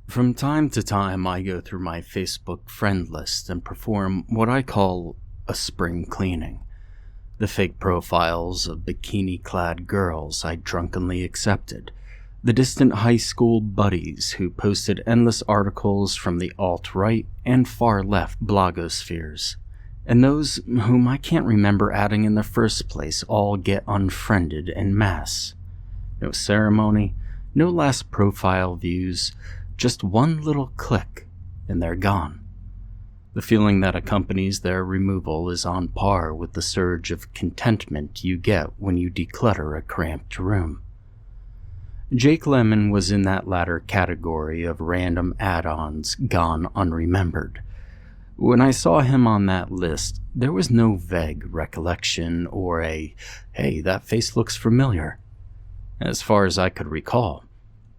From time to time, I go through my Facebook friend list and perform what I call a spring cleaning. The fake profiles of bikini-clad girls I drunkenly accepted, the distant high school buddies who posted endless articles from the alt-right and far-left blogospheres, and those whom I can't remember adding in the first place all get unfriended en masse. No ceremony, no last profile views, just one little click, and they're gone. The feeling that accompanies their removal is on par with the surge of contentment you get when you declutter a cramped room. Jake Lemon was in that latter category of random add-ons gone unremembered. When I saw him on that list, there was no vague recollection or a, "Hey, that face looks familiar." As far as I could recall,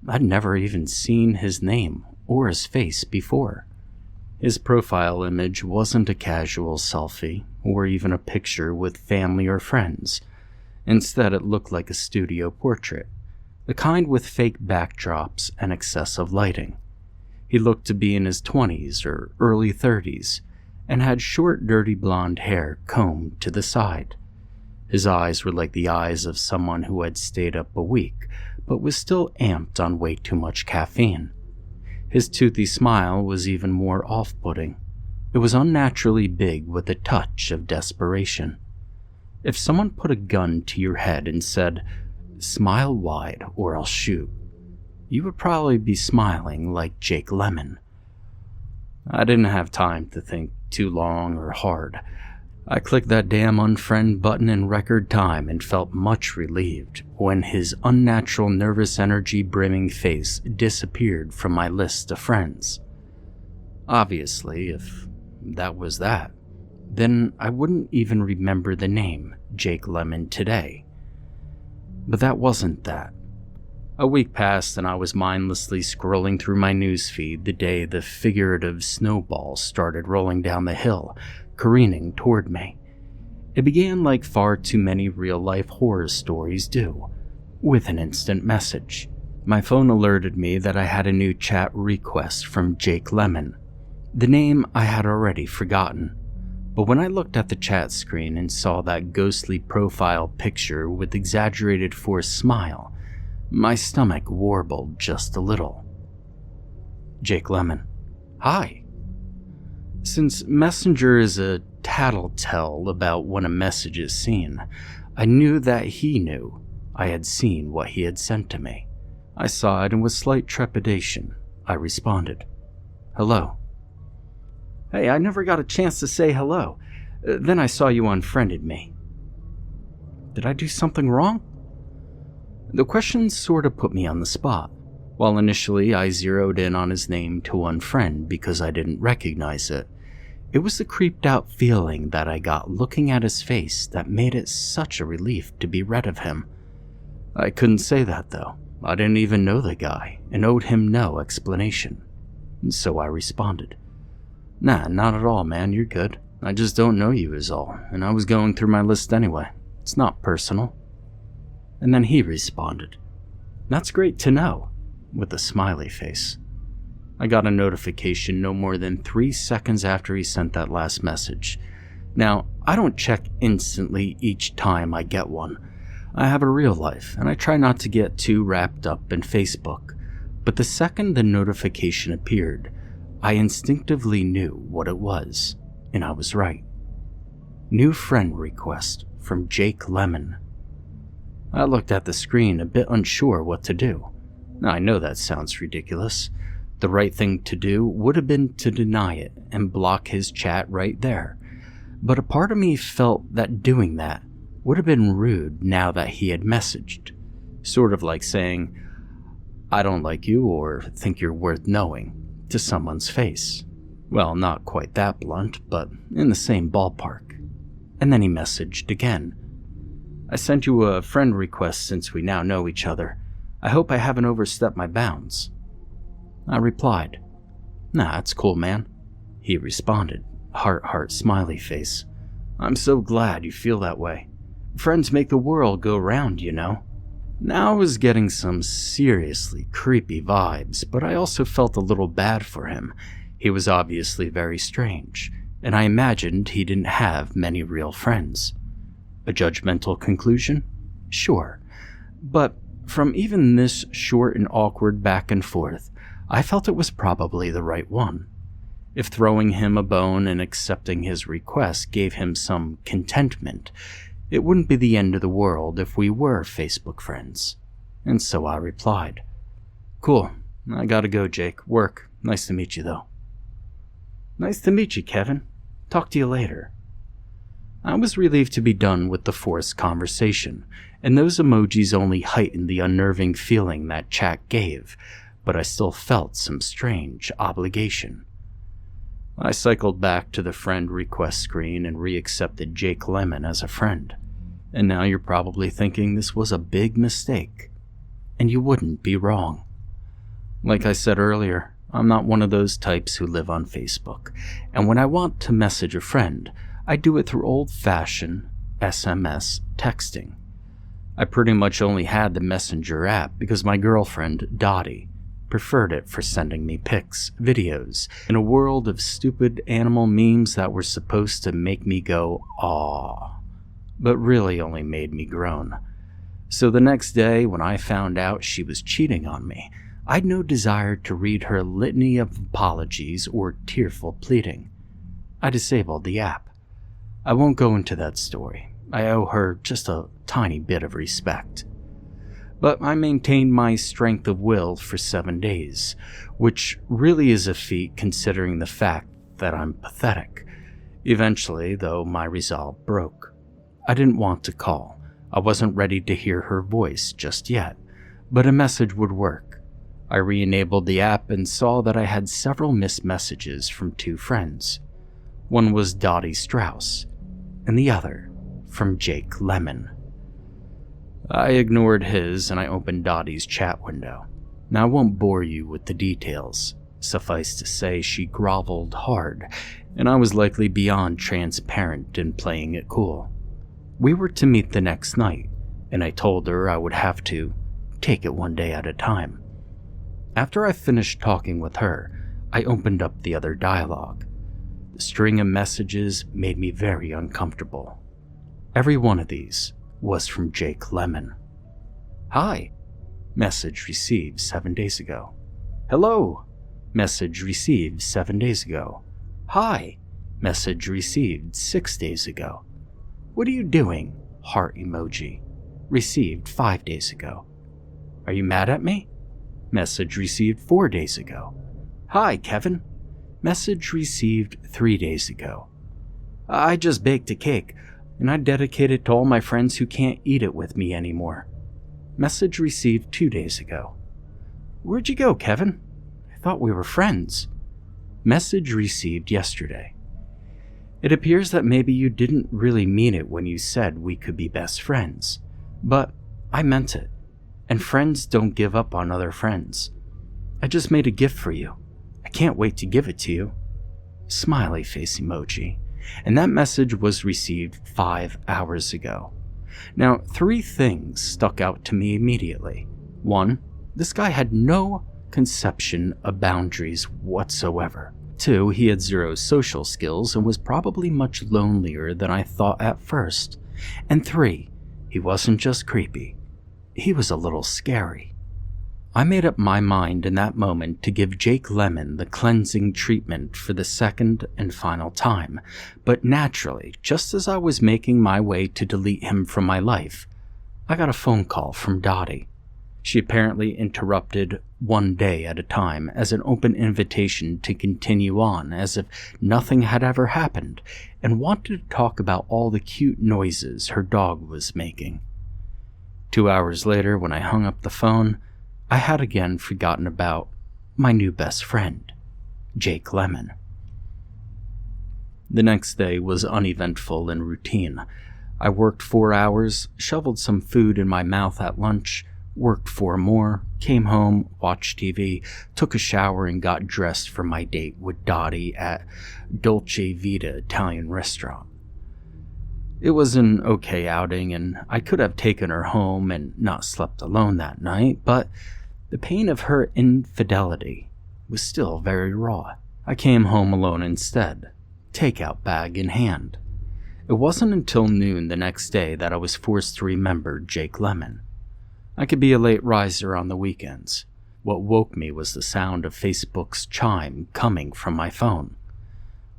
I'd never even seen his name or his face before. His profile image wasn't a casual selfie or even a picture with family or friends. Instead, it looked like a studio portrait, the kind with fake backdrops and excessive lighting. He looked to be in his 20s or early 30s and had short, dirty blonde hair combed to the side. His eyes were like the eyes of someone who had stayed up a week but was still amped on way too much caffeine. His toothy smile was even more off-putting. It was unnaturally big with a touch of desperation. If someone put a gun to your head and said, "Smile wide or I'll shoot," you would probably be smiling like Jake Lemon. I didn't have time to think too long or hard. I clicked that damn unfriend button in record time and felt much relieved when his unnatural nervous energy brimming face disappeared from my list of friends. Obviously, if that was that, then I wouldn't even remember the name Jake Lemon today. But that wasn't that. A week passed and I was mindlessly scrolling through my newsfeed the day the figurative snowball started rolling down the hill, careening toward me. It began like far too many real-life horror stories do, with an instant message. My phone alerted me that I had a new chat request from Jake Lemon, the name I had already forgotten. But when I looked at the chat screen and saw that ghostly profile picture with exaggerated forced smile, my stomach warbled just a little. Jake Lemon. Hi. Since Messenger is a tattletale about when a message is seen, I knew that he knew I had seen what he had sent to me. I saw it and with slight trepidation, I responded, "Hello." "Hey, I never got a chance to say hello. Then I saw you unfriended me." "Did I do something wrong?" The question sort of put me on the spot. While initially I zeroed in on his name to unfriend because I didn't recognize it, it was the creeped out feeling that I got looking at his face that made it such a relief to be rid of him. I couldn't say that though. I didn't even know the guy and owed him no explanation. So I responded, "Nah, not at all, man, you're good. I just don't know you is all, and I was going through my list anyway. It's not personal." And then he responded, "That's great to know," with a smiley face. I got a notification no more than 3 seconds after he sent that last message. Now, I don't check instantly each time I get one. I have a real life, and I try not to get too wrapped up in Facebook. But the second the notification appeared, I instinctively knew what it was, and I was right. New friend request from Jake Lemon. I looked at the screen a bit unsure what to do. I know that sounds ridiculous. The right thing to do would have been to deny it and block his chat right there. But a part of me felt that doing that would have been rude now that he had messaged. Sort of like saying, "I don't like you" or "think you're worth knowing" to someone's face. Well, not quite that blunt, but in the same ballpark. And then he messaged again. "I sent you a friend request since we now know each other. I hope I haven't overstepped my bounds." I replied, "Nah, that's cool, man." He responded, heart smiley face. "I'm so glad you feel that way. Friends make the world go round, you know." Now I was getting some seriously creepy vibes, but I also felt a little bad for him. He was obviously very strange, and I imagined he didn't have many real friends. A judgmental conclusion? Sure. But from even this short and awkward back and forth, I felt it was probably the right one. If throwing him a bone and accepting his request gave him some contentment, it wouldn't be the end of the world if we were Facebook friends. And so I replied, "Cool, I gotta go, Jake. Work. Nice to meet you, though." "Nice to meet you, Kevin. Talk to you later." I was relieved to be done with the forced conversation, and those emojis only heightened the unnerving feeling that chat gave, but I still felt some strange obligation. I cycled back to the friend request screen and re-accepted Jake Lemon as a friend. And now you're probably thinking this was a big mistake. And you wouldn't be wrong. Like I said earlier, I'm not one of those types who live on Facebook, and when I want to message a friend, I do it through old-fashioned SMS texting. I pretty much only had the Messenger app because my girlfriend, Dottie, preferred it for sending me pics, videos, in a world of stupid animal memes that were supposed to make me go, "Aww," but really only made me groan. So the next day, when I found out she was cheating on me, I'd no desire to read her litany of apologies or tearful pleading. I disabled the app. I won't go into that story. I owe her just a tiny bit of respect. But I maintained my strength of will for 7 days, which really is a feat considering the fact that I'm pathetic. Eventually, though, my resolve broke. I didn't want to call. I wasn't ready to hear her voice just yet, but a message would work. I re-enabled the app and saw that I had several missed messages from 2 friends. One was Dottie Strauss, and the other from Jake Lemon. I ignored his and I opened Dottie's chat window. Now I won't bore you with the details. Suffice to say she groveled hard, and I was likely beyond transparent in playing it cool. We were to meet the next night, and I told her I would have to take it one day at a time. After I finished talking with her, I opened up the other dialogue. The string of messages made me very uncomfortable. Every one of these was from Jake Lemon. "Hi. Message received 7 days ago. Hello. Message received 7 days ago. Hi. Message received 6 days ago. What are you doing? Heart emoji. Received 5 days ago. Are you mad at me? Message received 4 days ago. Hi, Kevin. Message received 3 days ago. I just baked a cake, and I dedicate it to all my friends who can't eat it with me anymore. Message received 2 days ago. Where'd you go, Kevin? I thought we were friends. Message received yesterday. It appears that maybe you didn't really mean it when you said we could be best friends, but I meant it, and friends don't give up on other friends. I just made a gift for you. I can't wait to give it to you. Smiley face emoji. And that message was received 5 hours ago. Now, 3 things stuck out to me immediately. 1, this guy had no conception of boundaries whatsoever. 2, he had 0 social skills and was probably much lonelier than I thought at first. And 3, he wasn't just creepy, he was a little scary. I made up my mind in that moment to give Jake Lemon the cleansing treatment for the second and final time, but naturally, just as I was making my way to delete him from my life, I got a phone call from Dottie. She apparently interrupted 1 day at a time as an open invitation to continue on as if nothing had ever happened, and wanted to talk about all the cute noises her dog was making. 2 hours later, when I hung up the phone, I had again forgotten about my new best friend, Jake Lemon. The next day was uneventful and routine. I worked 4 hours, shoveled some food in my mouth at lunch, worked 4 more, came home, watched TV, took a shower, and got dressed for my date with Dottie at Dolce Vita Italian restaurant. It was an okay outing, and I could have taken her home and not slept alone that night, but the pain of her infidelity was still very raw. I came home alone instead, takeout bag in hand. It wasn't until noon the next day that I was forced to remember Jake Lemon. I could be a late riser on the weekends. What woke me was the sound of Facebook's chime coming from my phone.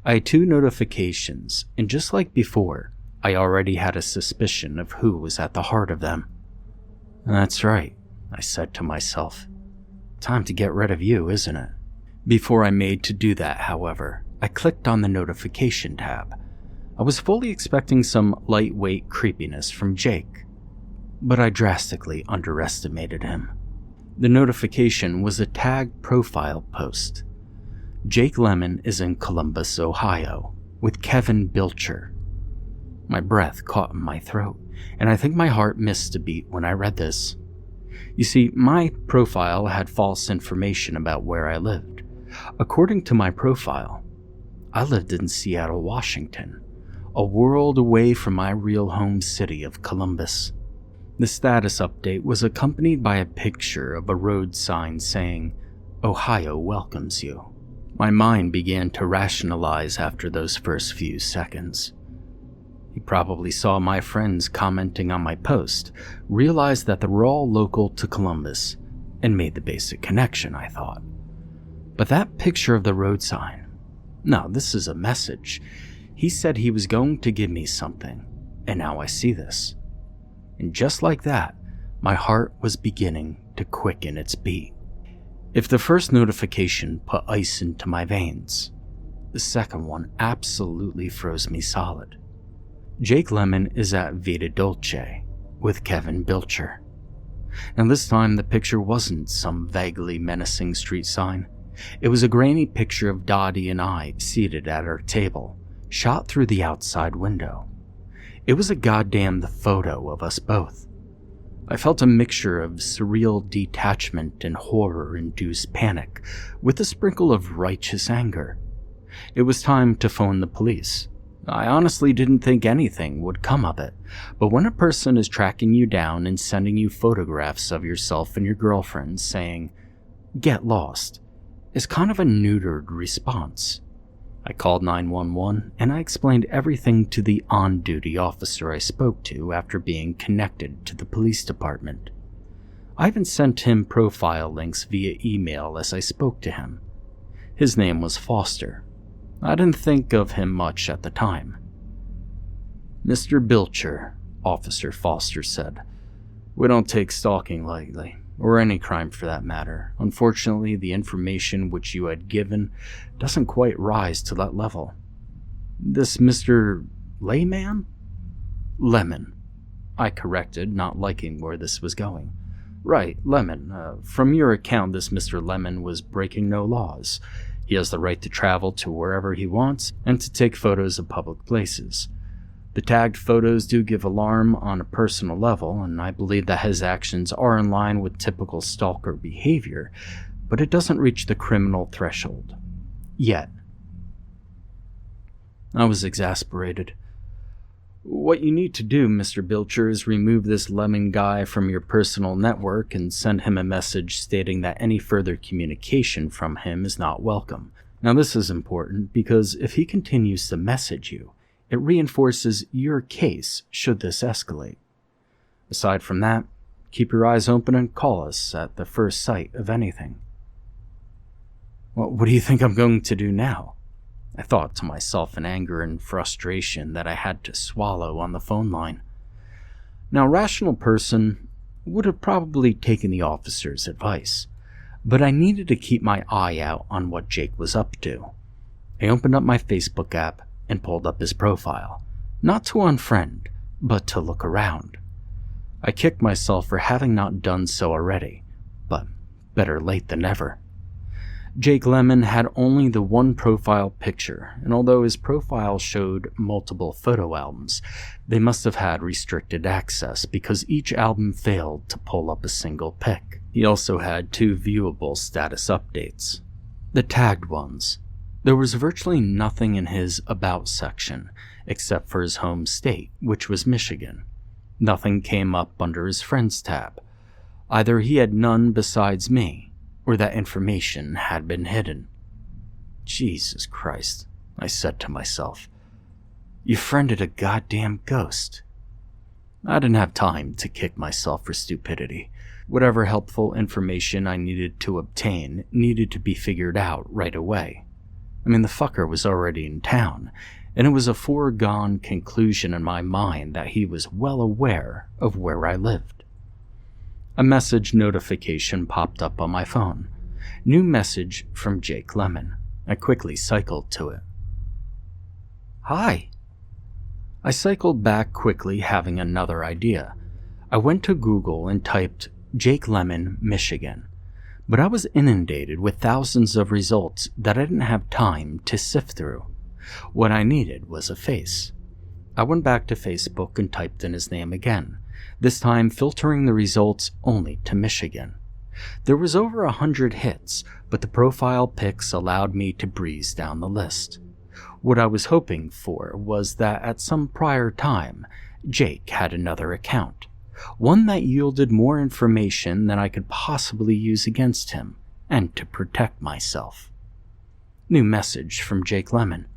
I had 2 notifications, and just like before, I already had a suspicion of who was at the heart of them. That's right, I said to myself. Time to get rid of you, isn't it? Before I made to do that, however, I clicked on the notification tab. I was fully expecting some lightweight creepiness from Jake, but I drastically underestimated him. The notification was a tagged profile post. Jake Lemon is in Columbus, Ohio, with Kevin Bilcher. My breath caught in my throat, and I think my heart missed a beat when I read this. You see, my profile had false information about where I lived. According to my profile, I lived in Seattle, Washington, a world away from my real home city of Columbus. The status update was accompanied by a picture of a road sign saying, "Ohio welcomes you." My mind began to rationalize after those first few seconds. He probably saw my friends commenting on my post, realized that they were all local to Columbus, and made the basic connection, I thought. But that picture of the road sign, no, this is a message. He said he was going to give me something, and now I see this. And just like that, my heart was beginning to quicken its beat. If the first notification put ice into my veins, the second one absolutely froze me solid. Jake Lemon is at Vita Dolce with Kevin Bilcher. Now this time the picture wasn't some vaguely menacing street sign. It was a grainy picture of Dottie and I seated at our table, shot through the outside window. It was a goddamn photo of us both. I felt a mixture of surreal detachment and horror-induced panic, with a sprinkle of righteous anger. It was time to phone the police. I honestly didn't think anything would come of it, but when a person is tracking you down and sending you photographs of yourself and your girlfriend saying, "Get lost," is kind of a neutered response. I called 911 and I explained everything to the on-duty officer I spoke to after being connected to the police department. I even sent him profile links via email as I spoke to him. His name was Foster. I didn't think of him much at the time. "Mr. Bilcher," Officer Foster said, "we don't take stalking lightly, or any crime for that matter. Unfortunately, the information which you had given doesn't quite rise to that level." "This Mr. Layman?" "Lemon," I corrected, not liking where this was going. "Right, Lemon. From your account, this Mr. Lemon was breaking no laws. He has the right to travel to wherever he wants and to take photos of public places. The tagged photos do give alarm on a personal level, and I believe that his actions are in line with typical stalker behavior, but it doesn't reach the criminal threshold. Yet." I was exasperated. "What you need to do, Mr. Bilcher, is remove this Lemon guy from your personal network and send him a message stating that any further communication from him is not welcome. Now this is important because if he continues to message you, it reinforces your case should this escalate. Aside from that, keep your eyes open and call us at the first sight of anything." "Well, what do you think I'm going to do now?" I thought to myself in anger and frustration that I had to swallow on the phone line. Now, a rational person would have probably taken the officer's advice, but I needed to keep my eye out on what Jake was up to. I opened up my Facebook app and pulled up his profile, not to unfriend, but to look around. I kicked myself for having not done so already, but better late than never. Jake Lemon had only the one profile picture, and although his profile showed multiple photo albums, they must have had restricted access because each album failed to pull up a single pic. He also had 2 viewable status updates. The tagged ones. There was virtually nothing in his About section, except for his home state, which was Michigan. Nothing came up under his friends tab. Either he had none besides me, or that information had been hidden. Jesus Christ, I said to myself. You friended a goddamn ghost. I didn't have time to kick myself for stupidity. Whatever helpful information I needed to obtain needed to be figured out right away. I mean, the fucker was already in town, and it was a foregone conclusion in my mind that he was well aware of where I lived. A message notification popped up on my phone. New message from Jake Lemon. I quickly cycled to it. Hi. I cycled back quickly, having another idea. I went to Google and typed Jake Lemon, Michigan, but I was inundated with thousands of results that I didn't have time to sift through. What I needed was a face. I went back to Facebook and typed in his name again, this time filtering the results only to Michigan. There was over 100 hits, but the profile pics allowed me to breeze down the list. What I was hoping for was that at some prior time, Jake had another account, one that yielded more information than I could possibly use against him, and to protect myself. New message from Jake Lemon.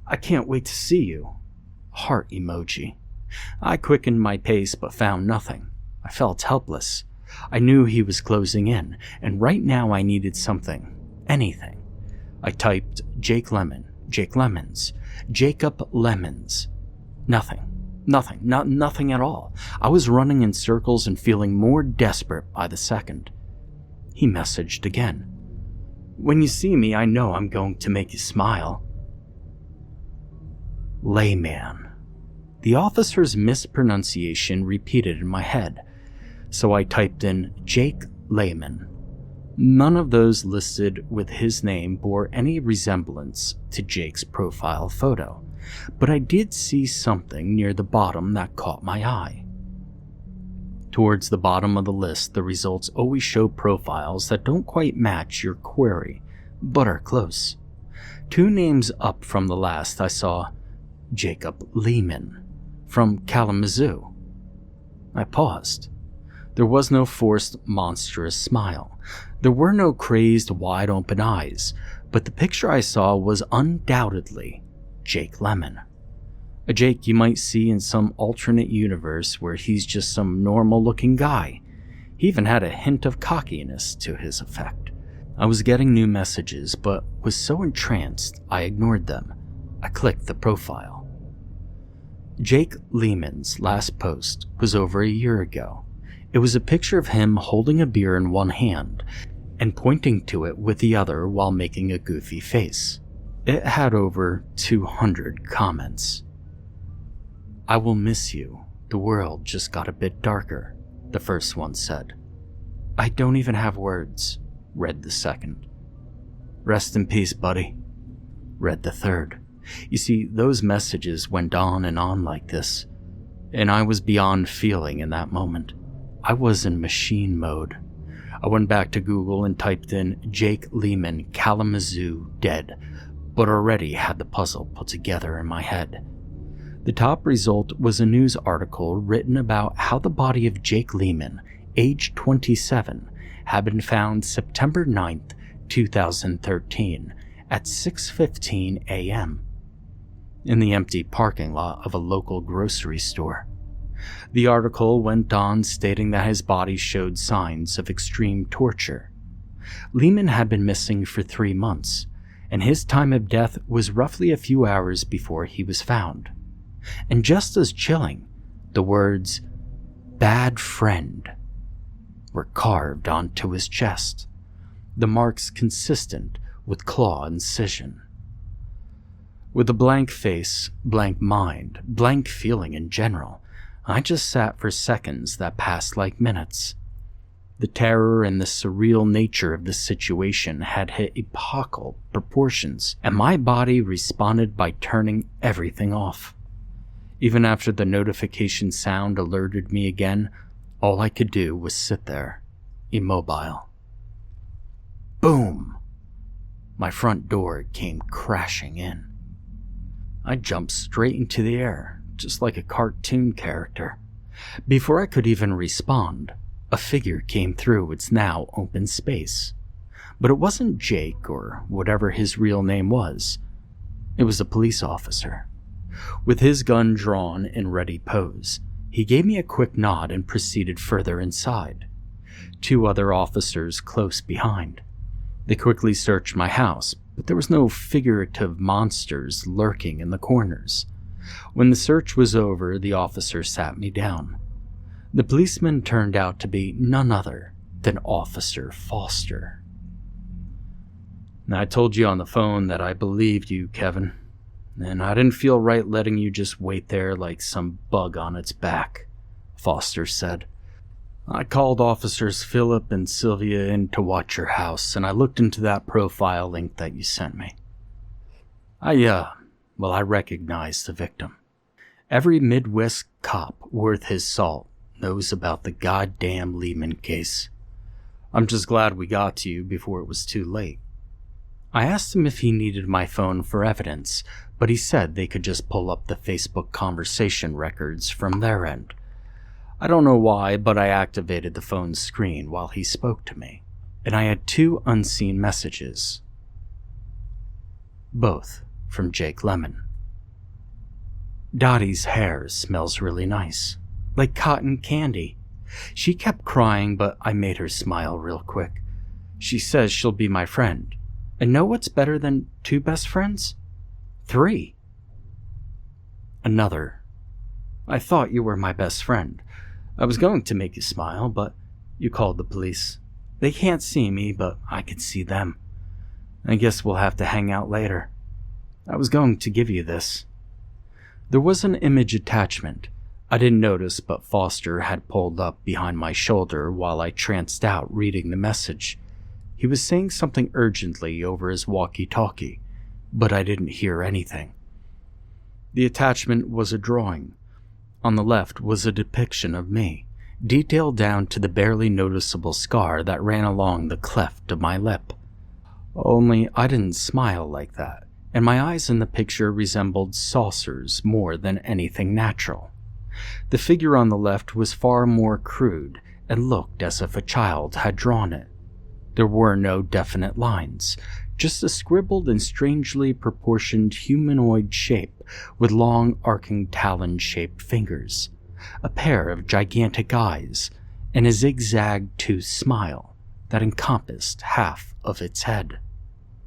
I can't wait to see you. Heart emoji. I quickened my pace but found nothing. I felt helpless. I knew he was closing in, and right now I needed something. Anything. I typed Jake Lemon, Jake Lemons, Jacob Lemons. Nothing. Nothing at all. I was running in circles and feeling more desperate by the second. He messaged again. When you see me, I know I'm going to make you smile. Layman. The officer's mispronunciation repeated in my head, so I typed in Jake Layman. None of those listed with his name bore any resemblance to Jake's profile photo, but I did see something near the bottom that caught my eye. Towards the bottom of the list, the results always show profiles that don't quite match your query, but are close. 2 names up from the last, I saw Jacob Lehman from Kalamazoo. I paused. There was no forced, monstrous smile. There were no crazed, wide-open eyes, but the picture I saw was undoubtedly Jake Lemon. A Jake you might see in some alternate universe where he's just some normal-looking guy. He even had a hint of cockiness to his effect. I was getting new messages, but was so entranced I ignored them. I clicked the profile. Jake Lehman's last post was over a year ago. It was a picture of him holding a beer in one hand and pointing to it with the other while making a goofy face. It had over 200 comments. I will miss you. The world just got a bit darker, the first one said. I don't even have words, read the second. Rest in peace, buddy, read the third. You see, those messages went on and on like this, and I was beyond feeling in that moment. I was in machine mode. I went back to Google and typed in Jake Lehman, Kalamazoo, dead, but already had the puzzle put together in my head. The top result was a news article written about how the body of Jake Lehman, age 27, had been found September 9th, 2013, at 6:15 a.m. in the empty parking lot of a local grocery store. The article went on stating that his body showed signs of extreme torture. Lehman had been missing for 3 months, and his time of death was roughly a few hours before he was found. And just as chilling, the words, "bad friend," were carved onto his chest, the marks consistent with claw incision. With a blank face, blank mind, blank feeling in general, I just sat for seconds that passed like minutes. The terror and the surreal nature of the situation had hit epochal proportions, and my body responded by turning everything off. Even after the notification sound alerted me again, all I could do was sit there, immobile. Boom! My front door came crashing in. I jumped straight into the air, just like a cartoon character. Before I could even respond, a figure came through its now open space. But it wasn't Jake or whatever his real name was. It was a police officer. With his gun drawn in ready pose, he gave me a quick nod and proceeded further inside. 2 other officers close behind. They quickly searched my house, but there was no figurative monsters lurking in the corners. When the search was over, the officer sat me down. The policeman turned out to be none other than Officer Foster. I told you on the phone that I believed you, Kevin, and I didn't feel right letting you just wait there like some bug on its back, Foster said. I called Officers Philip and Sylvia in to watch your house, and I looked into that profile link that you sent me. I recognized the victim. Every Midwest cop worth his salt knows about the goddamn Lehman case. I'm just glad we got to you before it was too late. I asked him if he needed my phone for evidence, but he said they could just pull up the Facebook conversation records from their end. I don't know why, but I activated the phone's screen while he spoke to me, and I had 2 unseen messages. Both from Jake Lemon. Dottie's hair smells really nice, like cotton candy. She kept crying, but I made her smile real quick. She says she'll be my friend. And know what's better than 2 best friends? 3. Another. I thought you were my best friend. I was going to make you smile, but you called the police. They can't see me, but I can see them. I guess we'll have to hang out later. I was going to give you this. There was an image attachment. I didn't notice, but Foster had pulled up behind my shoulder while I tranced out reading the message. He was saying something urgently over his walkie-talkie, but I didn't hear anything. The attachment was a drawing. On the left was a depiction of me, detailed down to the barely noticeable scar that ran along the cleft of my lip. Only I didn't smile like that, and my eyes in the picture resembled saucers more than anything natural. The figure on the left was far more crude and looked as if a child had drawn it. There were no definite lines, just a scribbled and strangely proportioned humanoid shape with long arcing talon-shaped fingers, a pair of gigantic eyes, and a zigzag-toothed smile that encompassed half of its head.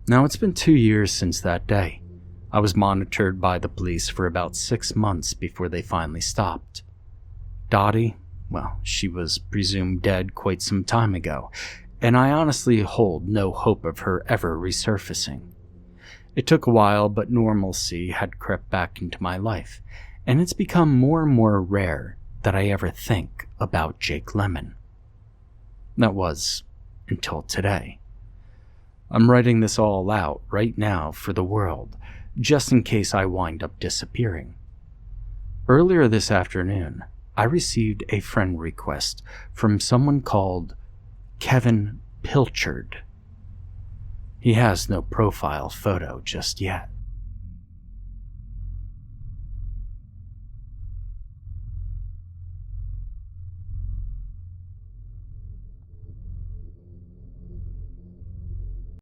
Now it's been 2 years since that day. I was monitored by the police for about 6 months before they finally stopped. Dottie, well, she was presumed dead quite some time ago, and I honestly hold no hope of her ever resurfacing. It took a while, but normalcy had crept back into my life, and it's become more and more rare that I ever think about Jake Lemon. That was until today. I'm writing this all out right now for the world, just in case I wind up disappearing. Earlier this afternoon, I received a friend request from someone called Kevin Pilchard. He has no profile photo just yet.